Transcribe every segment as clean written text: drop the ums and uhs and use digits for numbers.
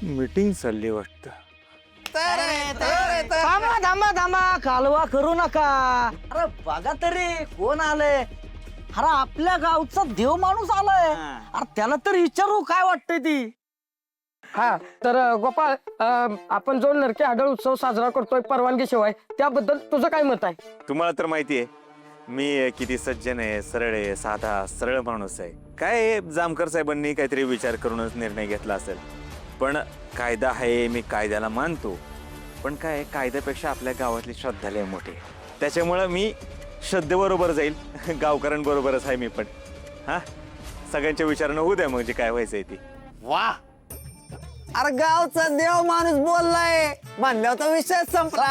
Meeting चालली वाटतं. थांबा थांबा थांबा, कालवा करू नका. अरे बघा तरी कोण आलंय. अरे आपल्या गावचा देव माणूस आलाय. अरे त्याला तर विचारू काय वाटतंय ती. हा तर गोपाळ, आपण जो नरके आढळ उत्सव साजरा करतोय परवानगीशिवाय, त्याबद्दल तुझं काय मत आहे? तुम्हाला तर माहिती आहे मी किती सज्जन आहे, सरळ आहे, साधा सरळ माणूस आहे. काय जामकर साहेबांनी काहीतरी विचार करूनच निर्णय घेतला असेल. पण कायदा आहे, मी कायद्याला मानतो. पण काय कायद्यापेक्षा आपल्या गावातली श्रद्धा लय मोठी आहे. त्याच्यामुळं मी श्रद्धेबरोबर जाईल. गावकऱ्यांबरोबरच आहे मी पण. हा, सगळ्यांच्या विचारानं होऊ द्या मग जे काय व्हायचंय ती. वा, अरे गावचा देव माणूस बोललाय म्हणल्यावर तो विषय संपला.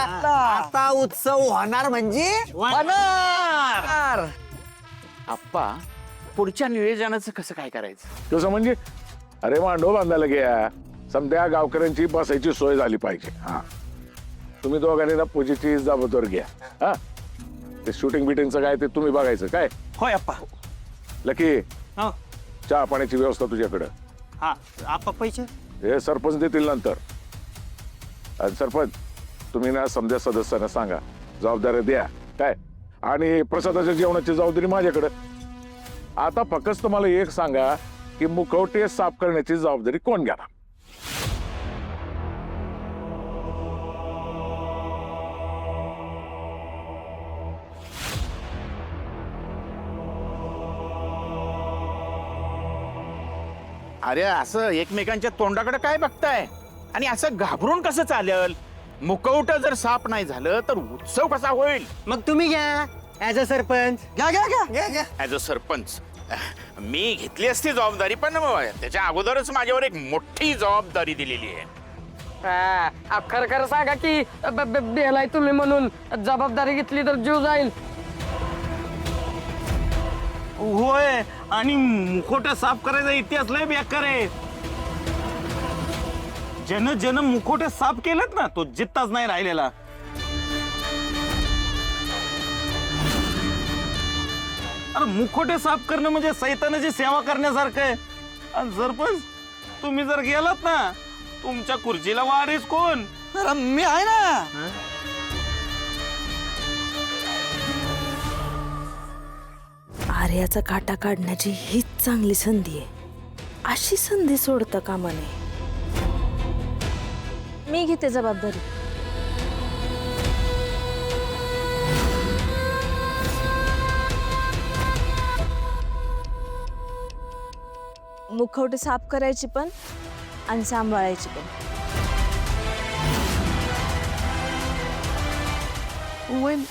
आता उत्सव होणार म्हणजे होणार. आप्पा पुढच्या नियोजनाचं कसं काय करायचं? तसं म्हणजे अरे मांडव बांधायला घ्या. समजा गावकऱ्यांची बसायची सोय झाली पाहिजे. हा, तुम्ही दोघांनी ना पूजेची जबाबदारी घ्या. हा, ते शूटिंग बिटिंगचं काय ते तुम्ही बघायचं. काय होय अप्पा. लकी, हो. चहा पाण्याची व्यवस्था तुझ्याकडं. हा आप्पा पैसे हे सरपंच देतील नंतर. आणि सरपंच तुम्ही ना समजा सदस्यांना सांगा जबाबदारी द्या. काय आणि प्रसादाच्या जेवणाची जबाबदारी माझ्याकडं. आता फक्त तुम्हाला एक सांगा की मुखवटे साफ करण्याची जबाबदारी कोण घ्या. अरे असं एकमेकांच्या तोंडाकडे काय बघताय? आणि असं घाबरून कसं चालेल? मुखवट जर साफ नाही झालं तर उत्सव कसा होईल? मग तुम्ही घ्या ऍज अ सरपंच. घ्या घ्या घ्या घ्या घ्या. ऍज अ सरपंच मी घेतली असती जबाबदारी, पण त्याच्या अगोदरच माझ्यावर एक मोठी जबाबदारी दिलेली आहे. खरं खरं सांगा की बेलाय तुम्ही म्हणून जबाबदारी घेतली तर जीव जाईल. होय. आणि मुखोटा साफ करायचा इतिहास लय बेकार आहे. ज्यानं मुखोटे साफ केलेत ना तो जित्ताच नाही राहिलेला. अरे मुखोटे साफ करणं म्हणजे सैतानाची सेवा करण्यासारखं आहे. आणि सरपंच तुम्ही जर गेलात ना तुमच्या खुर्चीला वारीस कोण? अरे मी आहे ना. आर्याचा काटा काढण्याची हीच चांगली संधी आहे. अशी संधी सोडता कामा नये. मी घेते जबाबदारी. मुखवटे साफ करायची पण आणि सांभाळायची पण. होईल.